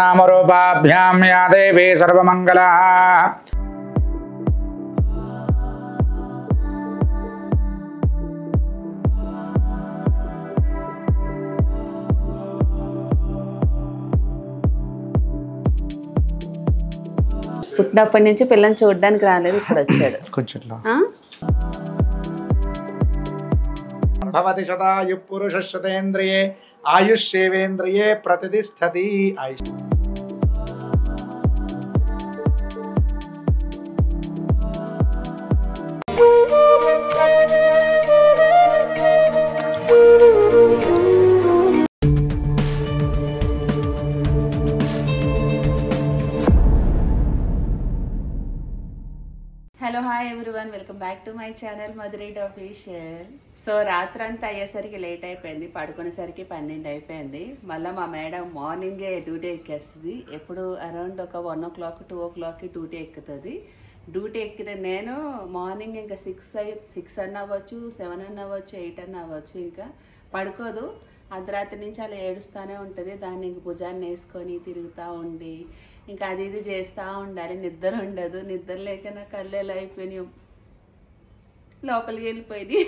नामरूपाभ्यां या देवी सर्वमङ्गला। పుట్టినప్పటి నుంచి పిల్లని చూడడానికి రాలేదు, ఇప్పుడు వచ్చాడు. కొంచెంలో భవతి శతాయు పురుషశతేంద్రియే ఆయుష్యేవేంద్రియే ప్రతిష్టతి. Hello hi everyone, welcome back to my channel మధురైట్ ఆఫీషియల్. సో రాత్రంతా అయ్యేసరికి లేట్ అయిపోయింది, పడుకునేసరికి 12 అయిపోయింది. మళ్ళీ మా మేడం మార్నింగే డ్యూటీ ఎక్కేస్తుంది. ఎప్పుడు అరౌండ్ ఒక 1 o'clock 2 o'clockకి డ్యూటీ ఎక్కుతుంది. డ్యూటీ ఎక్కిన నేను మార్నింగ్ ఇంకా 6 అన్న అవ్వచ్చు, 7 అన్న అవ్వచ్చు, 8 అన్న అవ్వచ్చు, ఇంకా పడుకోదు. అర్ధరాత్రి నుంచి అలా ఏడుస్తూనే ఉంటుంది. దాన్ని ఇంక భుజాన్ని వేసుకొని తిరుగుతూ ఉండి ఇంకా అది ఇది చేస్తూ ఉండాలి. నిద్ర ఉండదు. నిద్ర లేక నా కళ్ళు ఎలా అయిపోయినాయి, లోపలికి వెళ్ళిపోయింది.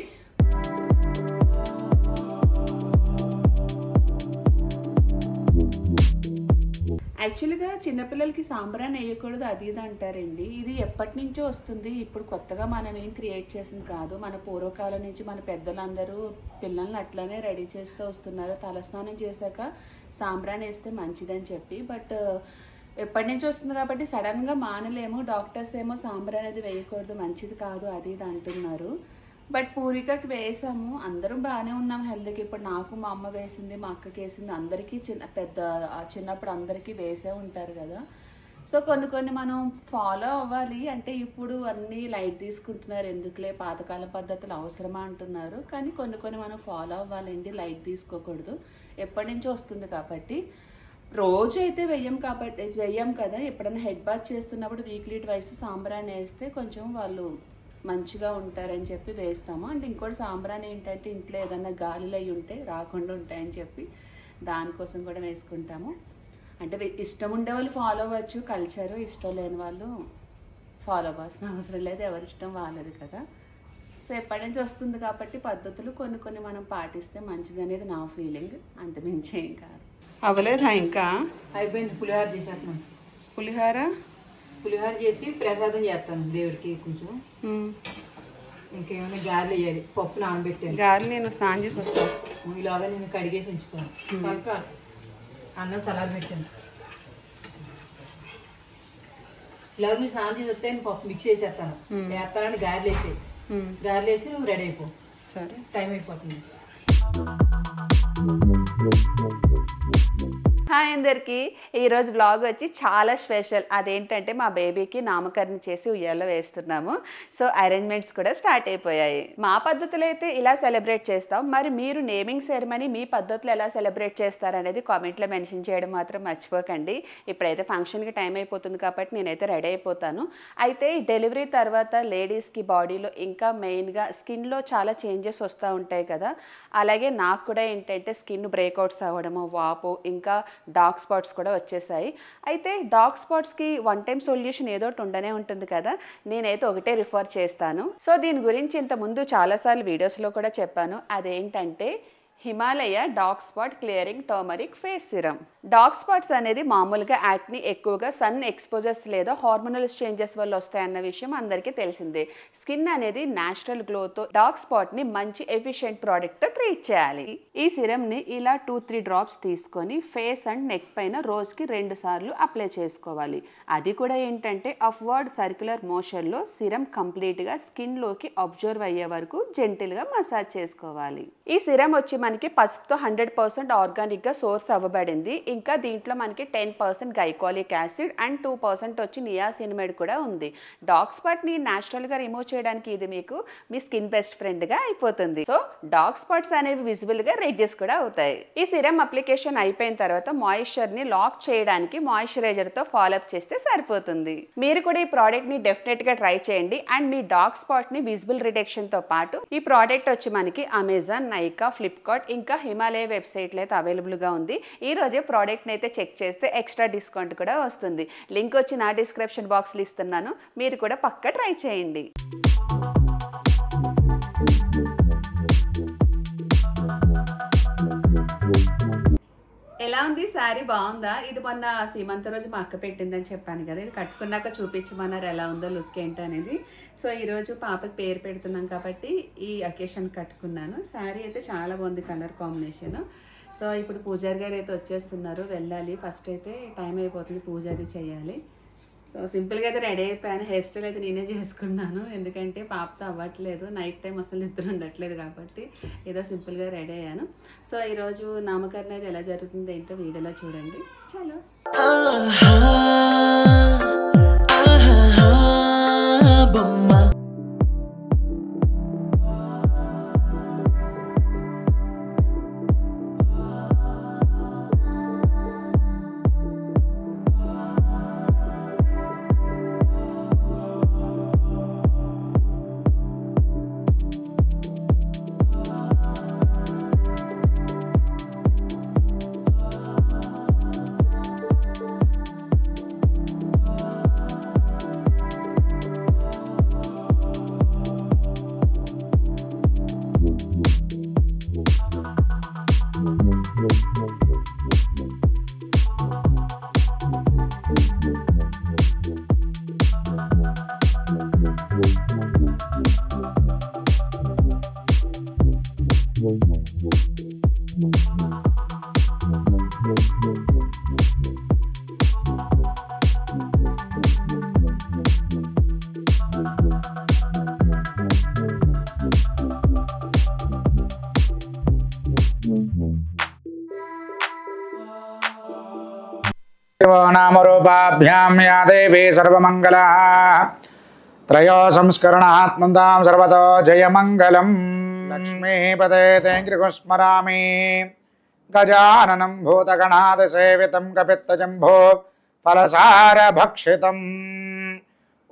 యాక్చువల్గా చిన్నపిల్లలకి సాంబ్రాన్ని వేయకూడదు అది ఇది అంటారండి. ఇది ఎప్పటి నుంచో వస్తుంది, ఇప్పుడు కొత్తగా మనం ఏం క్రియేట్ చేసింది కాదు. మన పూర్వకాలం నుంచి మన పెద్దలందరూ పిల్లల్ని అట్లానే రెడీ చేస్తూ వస్తున్నారు. తలస్నానం చేశాక సాంబ్రాన్ని వేస్తే మంచిదని చెప్పి. బట్ ఎప్పటి నుంచి వస్తుంది కాబట్టి సడన్గా మానలేము. డాక్టర్స్ ఏమో సాంబ్రాన్ అనేది వేయకూడదు, మంచిది కాదు అది ఇది అంటున్నారు. బట్ పూరికకి వేసాము, అందరం బాగానే ఉన్నాం హెల్త్కి. ఇప్పుడు నాకు మా అమ్మ వేసింది, మా అక్కకి వేసింది, అందరికీ చిన్నప్పుడు అందరికీ వేసే ఉంటారు కదా. సో కొన్ని మనం ఫాలో అవ్వాలి. అంటే ఇప్పుడు అన్నీ లైట్ తీసుకుంటున్నారు, ఎందుకులే పాతకాల పద్ధతులు అవసరమా అంటున్నారు. కానీ కొన్ని మనం ఫాలో అవ్వాలండి, లైట్ తీసుకోకూడదు. ఎప్పటి నుంచో వస్తుంది కాబట్టి. రోజు అయితే వెయ్యం కదా. ఎప్పుడైనా హెడ్ బాత్ చేస్తున్నప్పుడు వీక్లీ ట్వైస్ సాంబ్రాన్ని వేస్తే కొంచెం వాళ్ళు మంచిగా ఉంటారని చెప్పి వేస్తాము. అండ్ ఇంకోటి సాంబ్రాన్ని ఏంటంటే ఇంట్లో ఏదైనా గాలిలు అయి ఉంటే రాకుండా ఉంటాయని చెప్పి దానికోసం కూడా వేసుకుంటాము. అంటే ఇష్టం ఉండే వాళ్ళు ఫాలో అవ్వచ్చు కల్చరు, ఇష్టం లేని వాళ్ళు ఫాలో అవ్వాల్సిన అవసరం లేదు, ఎవరి ఇష్టం వాళ్ళది కదా. సో ఎప్పటి నుంచి వస్తుంది కాబట్టి పద్ధతులు కొన్ని మనం పాటిస్తే మంచిది అనేది నా ఫీలింగ్, అంతమించి ఏం కాదు. అవ్వలేదా ఇంకా? అయిపోయింది. పులిహోర చేసేస్తున్నాను. పులిహోర చేసి ప్రసాదం చేస్తాను దేవుడికి. కొంచెం ఇంకేమైనా గారెలు వేయాలి. పప్పు నానబెట్టాను. గారెలు నేను స్నానం చేసి వస్తాను. ఇలాగా నేను కడిగేసి ఉంచుతాను. అన్నం సలాడ్ పెట్టాను. ఇలాగ నువ్వు స్నానం చేసి వస్తే నేను పప్పు మిక్స్ చేసేస్తాను. వేస్తానని గారెలు వేసి నువ్వు రెడీ అయిపో. సరే, టైం అయిపోతుంది. హాయ్ అందరికీ. ఈరోజు బ్లాగ్ వచ్చి చాలా స్పెషల్. అదేంటంటే మా బేబీకి నామకరణం చేసి ఉయ్యాలో వేస్తున్నాము. సో అరేంజ్మెంట్స్ కూడా స్టార్ట్ అయిపోయాయి. మా పద్ధతులు అయితే ఇలా సెలబ్రేట్ చేస్తాం. మరి మీరు నేమింగ్ సెరమనీ మీ పద్ధతులు ఎలా సెలబ్రేట్ చేస్తారనేది కామెంట్లో మెన్షన్ చేయడం మాత్రం మర్చిపోకండి. ఇప్పుడైతే ఫంక్షన్కి టైం అయిపోతుంది కాబట్టి నేనైతే రెడీ అయిపోతాను. అయితే డెలివరీ తర్వాత లేడీస్కి బాడీలో ఇంకా మెయిన్గా స్కిన్లో చాలా చేంజెస్ వస్తూ ఉంటాయి కదా. అలాగే నాకు కూడా ఏంటంటే స్కిన్ బ్రేక్అవుట్స్ అవ్వడము, వాపు, ఇంకా డార్క్ స్పాట్స్ కూడా వచ్చేసాయి. అయితే డార్క్ స్పాట్స్కి 1 time సొల్యూషన్ ఏదో ఒకటి ఉండనే ఉంటుంది కదా. నేనైతే ఒకటే రిఫర్ చేస్తాను. సో దీని గురించి ఇంతకుముందు చాలాసార్లు వీడియోస్లో కూడా చెప్పాను. అదేంటంటే Himalaya dark spot clearing turmeric face serum. Dark spots అనేది మామూలుగా యాక్ని ఎక్కువగా సన్ ఎక్స్పోజర్స్ లేదా హార్మోనల్ చేంజెస్ వల్ల వస్తాయన్న విషయం అందరికీ తెలిసిందే. స్కిన్ అనేది న్యాచురల్ గ్లోతో డార్క్ స్పాట్ని మంచి ఎఫిషియెంట్ ప్రోడక్ట్తో ట్రీట్ చేయాలి. ఈ సిరమ్ని ఇలా 2-3 drops తీసుకొని ఫేస్ అండ్ నెక్ పైన రోజుకి 2 సార్లు అప్లై చేసుకోవాలి. అది కూడా ఏంటంటే అప్వర్డ్ సర్క్యులర్ మోషన్లో సిరమ్ కంప్లీట్గా స్కిన్లోకి అబ్జర్వ్ అయ్యే వరకు జెంటిల్గా మసాజ్ చేసుకోవాలి. ఈ సిరమ్ వచ్చి మనకి పసుపుతో 100% ఆర్గానిక్గా సోర్స్ అవ్వబడింది. ఇంకా దీంట్లో మనకి 10% గైకాలిక్ యాసిడ్ అండ్ 2% వచ్చి నియాసినమైడ్ కూడా ఉంది. డార్క్ స్పాట్ని న్యాచురల్గా రిమూవ్ చేయడానికి ఇది మీకు మీ స్కిన్ బెస్ట్ ఫ్రెండ్గా అయిపోతుంది. సో డార్క్ స్పాట్స్ అనేవి విజిబుల్గా రెడ్యూస్ కూడా అవుతాయి. ఈ సిరమ్ అప్లికేషన్ అయిపోయిన తర్వాత మాయిశ్చర్ని లాక్ చేయడానికి మాయిశ్చరైజర్తో ఫాలోఅప్ చేస్తే సరిపోతుంది. మీరు కూడా ఈ ప్రోడక్ట్ని డెఫినెట్గా ట్రై చేయండి. అండ్ మీ డార్క్ స్పాట్ని విజిబుల్ రిడక్షన్తో పాటు ఈ ప్రోడక్ట్ వచ్చి మనకి అమెజాన్, నైకా, ఫ్లిప్కార్ట్, ఫ్లిప్కార్ట్ ఇంకా హిమాలయ వెబ్సైట్లో అయితే అవైలబుల్గా ఉంది. ఈరోజే ప్రోడక్ట్ని అయితే చెక్ చేస్తే ఎక్స్ట్రా డిస్కౌంట్ కూడా వస్తుంది. లింక్ వచ్చి నా డిస్క్రిప్షన్ బాక్స్లో ఇస్తున్నాను, మీరు కూడా పక్కా ట్రై చేయండి. ఎలా ఉంది శారీ, బాగుందా? ఇది మొన్న సీమంత రోజు మా అక్క పెట్టిందని చెప్పాను కదా, ఇది కట్టుకున్నాక చూపించమన్నారు ఎలా ఉందో లుక్ ఏంటి అనేది. సో ఈరోజు పాపకి పేరు పెడుతున్నాం కాబట్టి ఈ అకేషన్ కట్టుకున్నాను. శారీ అయితే చాలా బాగుంది, కలర్ కాంబినేషన్. సో ఇప్పుడు పూజారి గారు అయితే వచ్చేస్తున్నారు, వెళ్ళాలి. ఫస్ట్ అయితే టైం అయిపోతుంది, పూజ అది చేయాలి. సో సింపుల్గా అయితే రెడీ అయిపోయాను. హెయిర్ స్టైల్ అయితే నేనే చేసుకున్నాను, ఎందుకంటే పాపతో అవ్వట్లేదు, నైట్ టైం అసలు నిద్ర ఉండట్లేదు కాబట్టి ఏదో సింపుల్గా రెడీ అయ్యాను. సో ఈరోజు నామకరణ అయితే ఎలా జరుగుతుంది ఏంటో వీడియోలో చూడండి. చలో. नामरूपाभ्यां या देवी सर्वमंगला त्रयो संस्करणात्मन्तां सर्वतो जयमंगलम् लक्ष्मीपते तेङ्कृस्मरामि गजाननं भूतगणादिसेवितं कपित्तजम्भो फलसारभक्षितम्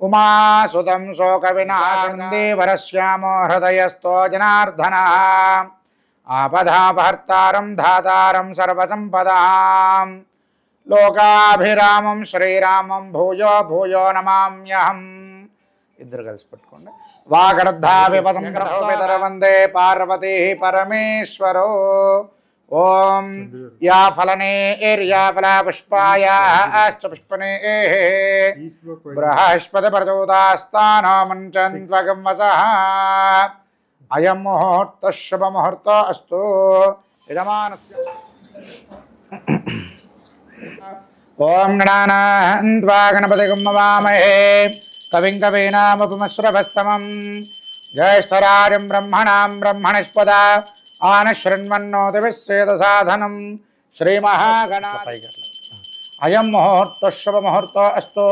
उमासुतं शोकविनाशं देवरश्यामो हृदयस्थो जनार्दनः आपदापहर्तारं धातारं सर्वसम्पदां लोकाभिरामं श्रीरामं भूयो भूयो नमाम्यहम्. इद्धर కలిసి పట్టుకోండి. वागर्धाविपसंकृतो वंदे पार्वती परमेश्वरो. ओम या फलने एर्या फला पुष्पाया अश्च पुष्पने बृहस्पति प्रचोदास्तानो मुञ्चन्त्वगं वसः. अयं मुहूर्तः शुभ मुहूर्तो अस्तु. यजमानस्य ओम गणानान्त्वा गणपतिं नमामहे कविं कवीनामुपमश्रवस्तमं ज्येष्ठराजं ब्रह्मणां ब्रह्मणस्पदा आनशृण्वन्नोतिविश्वेदसाधनं श्रीमहागणाधिपतये अयं मुहूर्तः शुभमुहूर्तो अस्तु.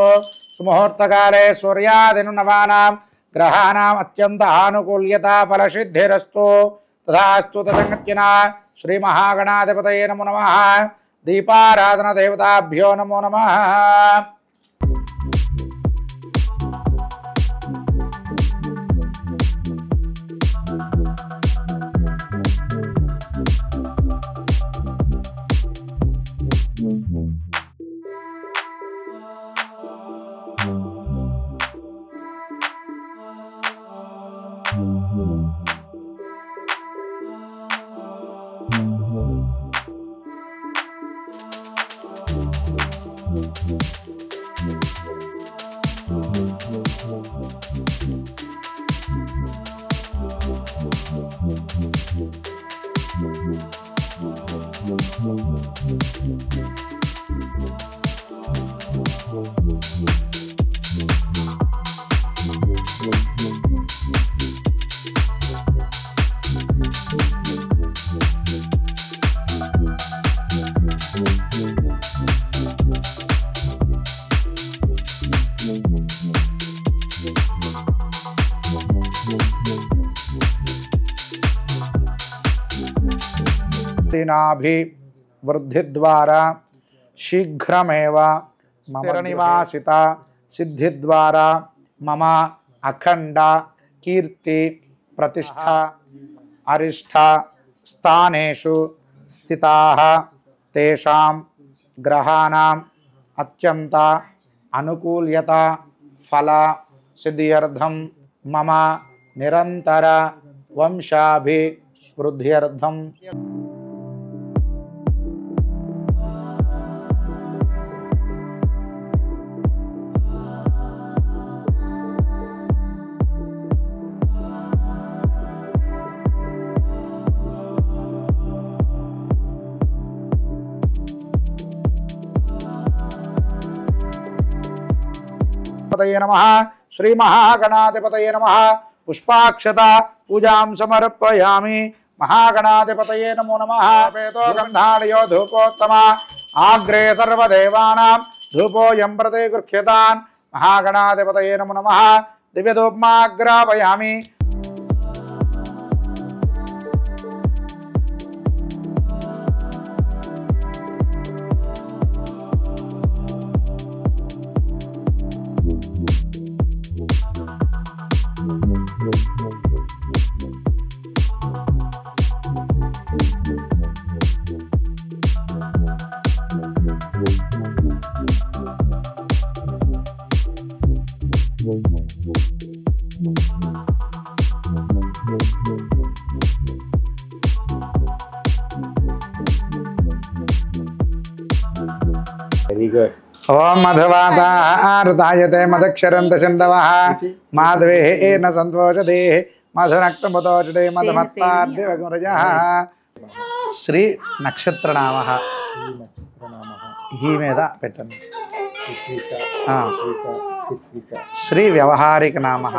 सुमुहूर्तकाले सूर्यादिनवानां ग्रहाणाम् अत्यन्तानुकूल्यता फलसिद्धिरस्तु. तथास्तु. तदङ्गत्यना श्रीमहागणाधिपतये नमो नमः. दीपाराधना देवताभ्यो नमो नमः. वृद्धि द्वारा शीघ्रमेव स्थिरनिवासिता सिद्धि द्वारा मम अखंड कीर्ति प्रतिष्ठा अरिष्ठ స్థానేషు స్థితాః తేషాం గ్రహాణాం అత్యంత అనుకూల్యత ఫల సిద్ధ్యర్థం మమ నిరంతర వంశాభివృద్ధ్యర్థం नमः श्री महागणाधिपतये नमः पुष्पाक्षता पूजां समर्पयामि महागणाधिपतये नमो नमः पेतो गन्धाढ्यो धूपोत्तमा आग्रे सर्वदेवानां धूपोऽयं प्रति गृह्यतान् महागणाधिपतये नमो नमः दिव्यधूपमाग्रापयामि Very good. ओम मधुवातारुतायते मदक्षरन्त सिन्धवः माधवे न सन्तोषदे मधुनक्तमुतोषदे मधुमत्तार्दिवगुरजः श्री नक्षत्रनामः ही మీద పెట్టండి श्री व्यवहारिक नामः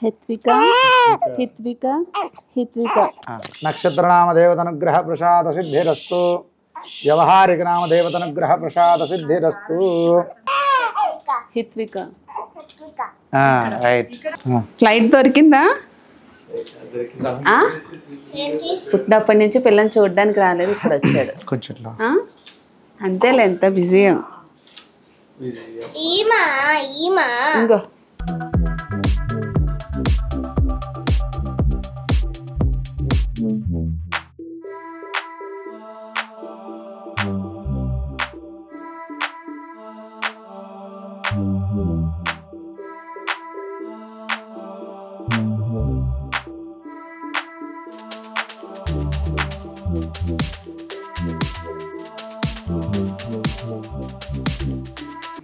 हित्विका हित्विका हित्विका नक्षत्रनाम देवतानुग्रह प्रसाद सिद्धिरस्तु व्यवहारिक नाम देवतानुग्रह प्रसाद सिद्धिरस्तु हित्विका రైట్ ఫ్లైట్ దొరికిందా పుట్టినప్పటి నుంచి పిల్లని చూడడానికి రాలేదు ఇప్పుడు వచ్చాడు కొంచెం ఆ? అంతేలే ఎంత బిజీ ఇంకో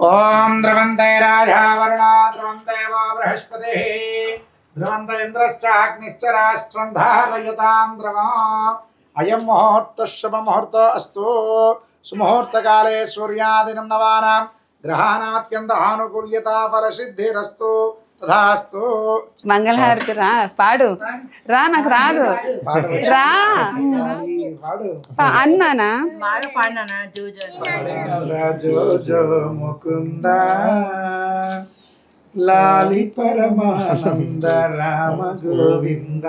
ओम ध्रुवन्ते राजा वरुणा ध्रुवन्ते वो बृहस्पतिः ध्रुवन्त इन्द्रश्च अग्निश्च राष्ट्रं धारयतां ध्रुवम् अयं मुहूर्तः शुभमुहूर्तः अस्तु सुमुहूर्तकाले सूर्यादिनं नवानां ग्रहाणात्यन्त आनुकूल्यता फलसिद्धिरस्तु तथास्तु మంగళహారతి రా పాడు రా నాకు రాదు రా అన్నానా బాగా పాడినా జోజో जो जो मुकुंद लाली परमानंद राम गोविंद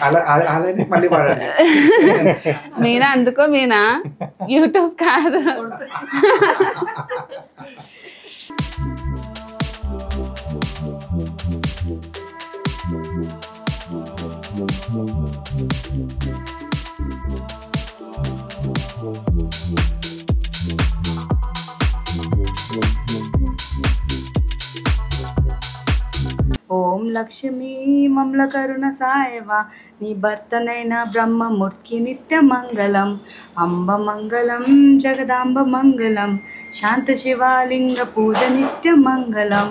అలానే మళ్ళీ పాడండి మీనా అందుకో మీనా యూట్యూబ్ కాదు ఓం లక్ష్మీ మమ్ల కరుణ సాయవా నీ భర్తనైన బ్రహ్మమూర్తికి నిత్య మంగళం అంబ మంగళం జగదాంబ మంగళం శాంత శివాలింగ పూజ నిత్య మంగళం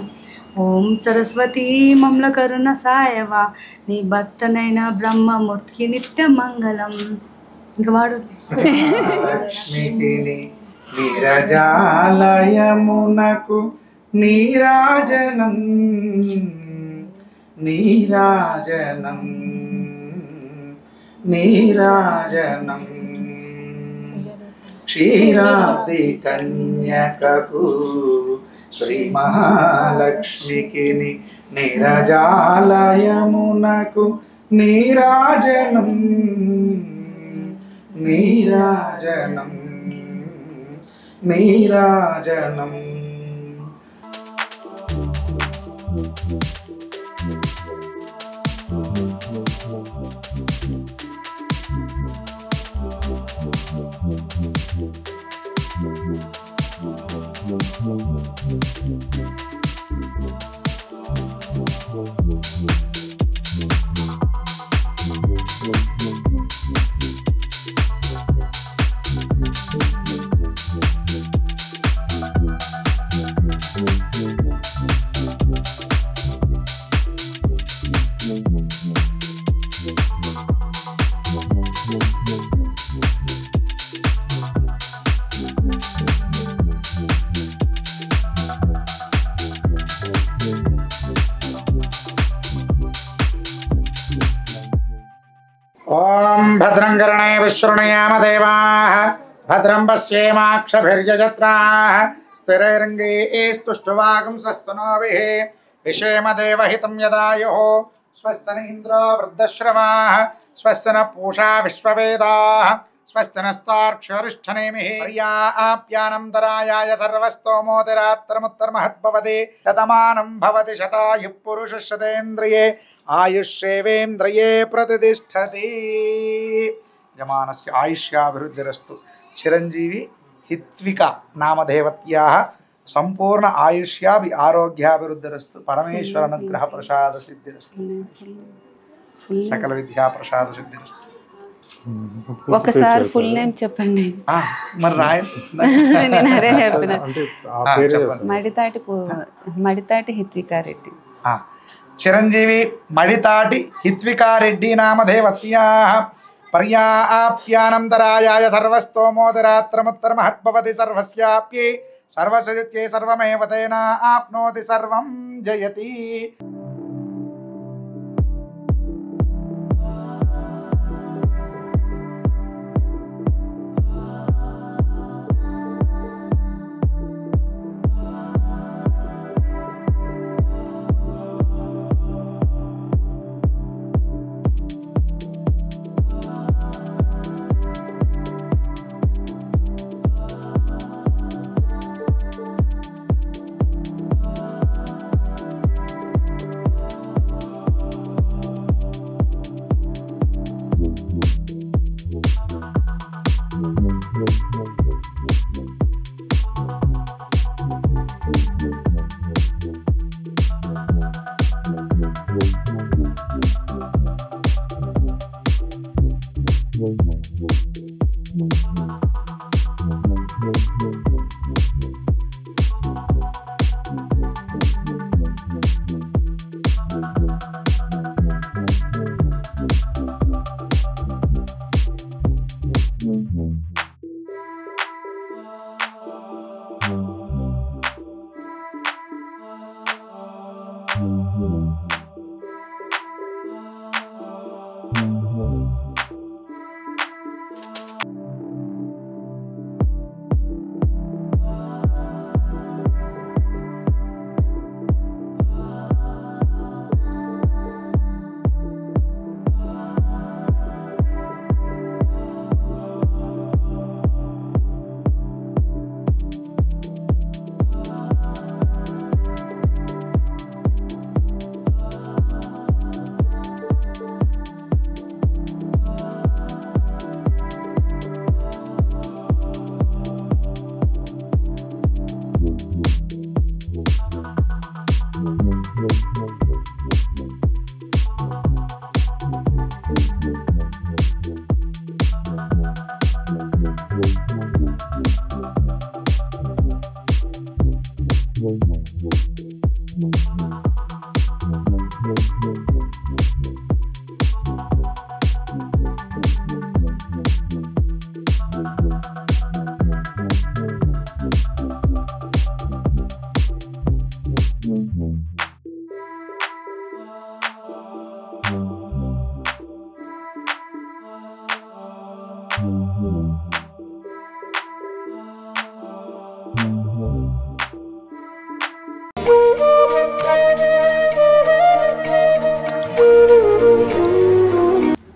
ఓం సరస్వతీ మమ్ల కరుణ సాయవా నీ భర్తనైన బ్రహ్మమూర్తికి నిత్య మంగళం ఇంక వాడు లక్ష్మికి నీరజాలయమునకు నీరాజనం నీరాజనం నీరాజనం క్షీరాబ్ది కన్యకకు శ్రీ మహాలక్ష్మికి నీరజాలయమునకు నీరాజనం నీరాజనం నీరాజనం ఓం భద్రం కర్ణే విశృణుయామ దేవాః భద్రం పశ్యేమాక్షభిర్యజత్రాః స్థిరైరంగైస్తుష్టువాగుంసస్తనోభిः విషేమ దేవహితం యదాయుః స్వస్తి ఇంద్రో వృద్ధశ్రవాः స్వస్తి న పూషా విశ్వవేదాः స్వస్తి నస్తార్క్ష్యరిష్ఠనేమిః పర్యాప్యానంతరాయాయ సర్వస్తోమోతిరాత్రముత్తరమహద్భవతి శతమానం భవతి శతాయుః పురుషः శతేంద్రియే ఆయుష్యేవేంద్రియే ప్రతిష్టతి. యజమానస్య ఆయుష్యాభివృద్ధిరస్తు. చిరంజీవి హిత్విక నామధేవత్యాः సంపూర్ణ ఆయుష్యాభి ఆరోగ్యాభివృద్ధిరస్తు. పరమేశ్వర అనుగ్రహ ప్రసాద సిద్ధిరస్తు. సకల విద్యా ప్రసాద సిద్ధిరస్తు. ఒకసారి ఫుల్ నేమ్ చెప్పండి. మరి రాయ నేను అదే చెప్పిన. మడితాటి హిత్వికారెడ్డి. చిరంజీవి మడితాటి హిత్వికారెడ్డి నామధేవత్యాః పర్యాప్యానంతరాయాయ సర్వస్తోమోతిరాత్రముత్తరమహద్భవతి సర్వస్యాప్యై సర్వసజిత్యై సర్వమేవ తేన ఆప్నోతి సర్వం జయతి.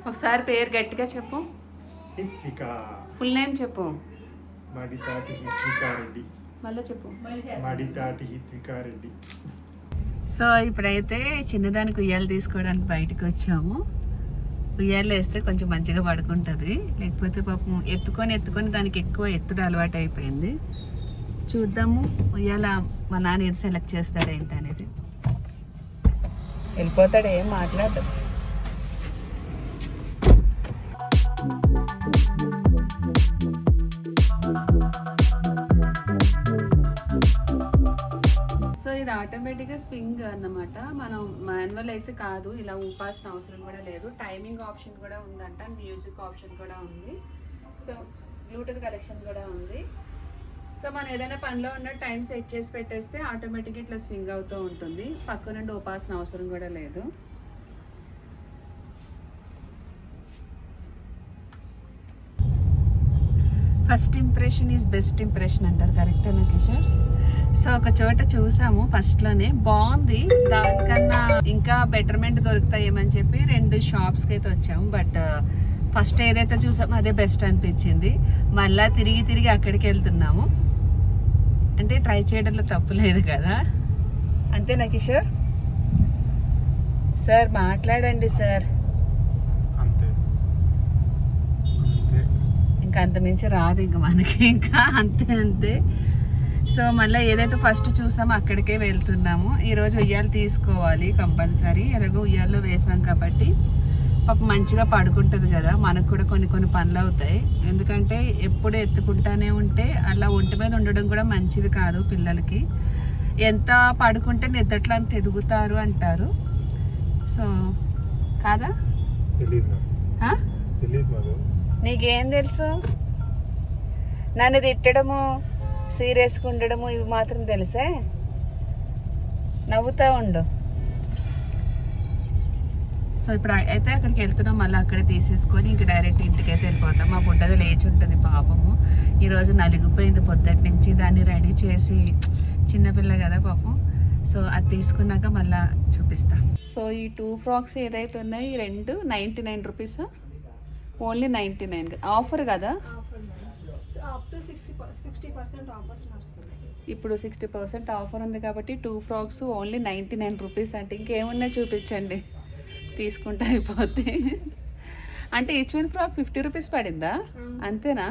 ఒకసారి పేరు గట్టిగా చెప్పు. హిత్విక. ఫుల్ నేమ్ చెప్పు. మడితాటి హిత్వికారెడ్డి. మళ్ళీ చెప్పు. మడితాటి హిత్వికారెడ్డి. సో ఇప్పుడైతే చిన్నదానికి ఉయ్యాలు తీసుకోవడానికి బయటకు వచ్చాము. ఉయ్యాలు వేస్తే కొంచెం మంచిగా పడుకుంటుంది, లేకపోతే పాపం ఎత్తుకొని దానికి ఎక్కువ ఎత్తుడు అలవాటు అయిపోయింది. చూద్దాము ఉయ్యాల మా నాన్న ఏది సెలెక్ట్ చేస్తాడు ఏంటి అనేది. వెళ్ళిపోతాడు, ఏం మాట్లాడదు. సో ఇది ఆటోమేటిక్గా స్వింగ్ అన్నమాట. మనం మాన్యువల్ అయితే కాదు, ఇలా ఊపాల్సిన అవసరం కూడా లేదు. టైమింగ్ ఆప్షన్ కూడా ఉందంట, మ్యూజిక్ ఆప్షన్ కూడా ఉంది. సో బ్లూటూత్ కనెక్షన్ కూడా ఉంది. సో మనం ఏదైనా పనిలో ఉన్న టైం సెట్ చేసి పెట్టేస్తే ఆటోమేటిక్గా ఇట్లా స్వింగ్ అవుతూ ఉంటుంది. పక్క నుండి ఊపాల్సిన అవసరం కూడా లేదు. First impression is best impression అంటారు, కరెక్టేనా కిషోర్? సో ఒక చోట చూసాము ఫస్ట్లోనే, బాగుంది. దానికన్నా ఇంకా బెటర్మెంట్ దొరుకుతాయేమని చెప్పి 2 షాప్స్కి అయితే వచ్చాము. బట్ ఫస్ట్ ఏదైతే చూసామో అదే బెస్ట్ అనిపించింది. మళ్ళీ తిరిగి అక్కడికి వెళ్తున్నాము. అంటే ట్రై చేయడంలో తప్పు లేదు కదా, అంతేనా కిషోర్? సార్ మాట్లాడండి సార్. అంతే ఇంకా అంతమించి రాదు ఇంకా మనకి, ఇంకా అంతే. సో మళ్ళీ ఏదైతే ఫస్ట్ చూసామో అక్కడికే వెళ్తున్నాము. ఈరోజు ఉయ్యాలు తీసుకోవాలి కంపల్సరీ. ఎలాగో ఉయ్యాల్లో వేసాం కాబట్టి పాప మంచిగా పడుకుంటుంది కదా, మనకు కూడా కొన్ని పనులు అవుతాయి. ఎందుకంటే ఎప్పుడు ఎత్తుకుంటానే ఉంటే అలా ఒంటి మీద ఉండడం కూడా మంచిది కాదు పిల్లలకి. ఎంత పడుకుంటే నిద్రట్లో అంత ఎదుగుతారు అంటారు. సో కాదా? నీకేం తెలుసు? నన్ను తిట్టడము, సీరియస్గా ఉండడము ఇవి మాత్రం తెలుసే. నవ్వుతూ ఉండు. సో ఇప్పుడు అయితే అక్కడికి వెళ్తున్నాం. మళ్ళీ అక్కడే తీసేసుకొని ఇంక డైరెక్ట్ ఇంటికి అయితే వెళ్ళిపోతాం. మా బుడ్డది లేచి ఉంటుంది పాపము. ఈరోజు నలిగిపోయింది పొద్దుటి నుంచి. దాన్ని రెడీ చేసి, చిన్నపిల్ల కదా పాపం. సో అది తీసుకున్నాక మళ్ళీ చూపిస్తా. సో ఈ 2 ఫ్రాక్స్ ఏదైతే ఉన్నాయి ఈ 2 99 రూపీసా? ఓన్లీ 99 ఆఫర్ కదా? ఇప్పుడు 60% ఆఫర్ ఉంది కాబట్టి 2 ఫ్రాక్స్ ఓన్లీ 99 రూపీస్. అంటే ఇంకేమున్నాయి చూపించండి, తీసుకుంటే అయిపోద్ది. అంటే ఈచ్ వన్ ఫ్రాక్ 50 రూపీస్ పడిందా? అంతేనా?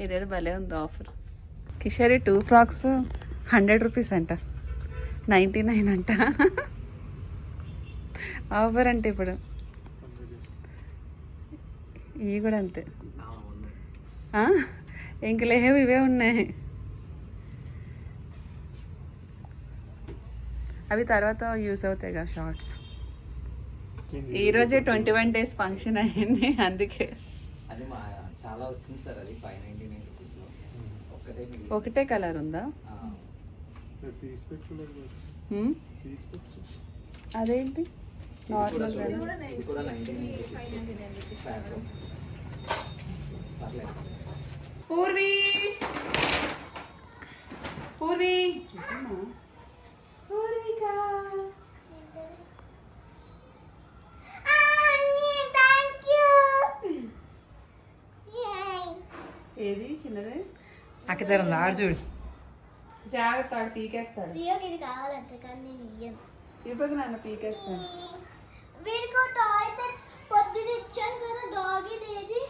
ఇదేదో భలే ఉంది ఆఫర్. కిషోరి 2 ఫ్రాక్స్ 100 రూపీస్ అంట, 99 అంట ఆఫర్. అంటే ఇప్పుడు ఇవి కూడా అంతే. ఇంక లేవు, ఇవే ఉన్నాయి. అవి తర్వాత యూస్ అవుతాయి కదా షార్ట్స్. ఈరోజే 21 డేస్ ఫంక్షన్ అయింది, అందుకే. అది చాలా వచ్చింది సార్, అది 599 రూపీస్లో ఒకటే కలర్ ఉందా? అదేంటి నార్మల్ కూడా 99 రూపీస్. పర్లేదు. పూర్వీ ఏది చిన్నదే అక్కదరం ఆడు చూడు. జాగ్రత్త, ఆడు పీకేస్తాడు. ఇది కావాలంటే కానీ నేను ఇయ్యను. ఇవ్వకు నాన్న, పీకేస్తాడు. వీడికి టాయ్ పొద్దున ఇచ్చాను కదా, డాగ్ ఇది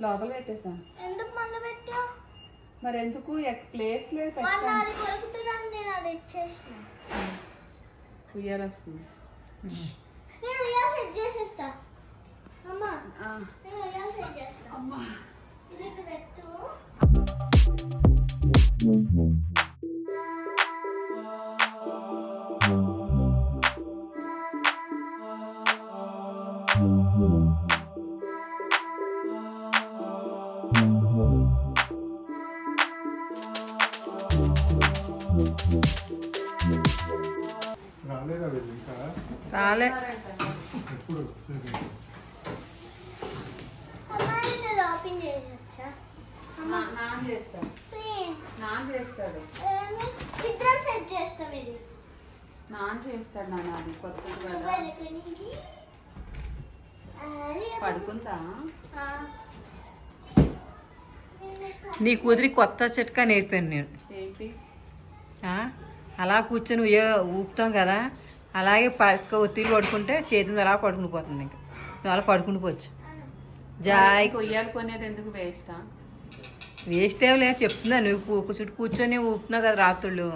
లోపల పెట్టేసాను. ఎందుకు మళ్ళీ పెట్టావు? మరి ఎందుకు ప్లేస్ లేదు, అది కొరుకుతున్నాను, నేను అది ఇచ్చేసిన. ఉయ్యాలు వస్తుంది. నేను ఉయ్యాల సెట్ చేసేస్తా అమ్మా. ఆ. నేను ఉయ్యాల సెట్ చేస్తా అమ్మా. ఇది ఇక్కడ పెట్టు. రాలేదా వీళ్ళు ఇంకా? రాలే. ఎప్పుడు? అమ్మా నేను ఓపెన్ చేయొచ్చా? నాన్ చేస్తాడు. నాన్ చేస్తాడు. ఇద్దరం సెట్ చేస్తాం. ఇది నాన్ చేస్తాడు నాన్న, అది కొత్తది కదా. నువ్వు పడుకుంటా. నీ కూతురి కొత్త చిట్కా నేర్పాను నేను. ఏంటి? అలా కూర్చొని ఊపుతాం కదా, అలాగే ఒత్తిడి పడుకుంటే చేతి అలా పడుకుని పోతుంది. ఇంకా నువ్వు అలా పడుకుని పోవచ్చు. జాయ్ ఉయ్యాలు కొనేది ఎందుకు వేస్తా? వేస్ట్ ఏం లేదు చెప్తున్నా నువ్వు చుట్టూ కూర్చొని ఊపుతున్నావు కదా రాత్రుళ్ళు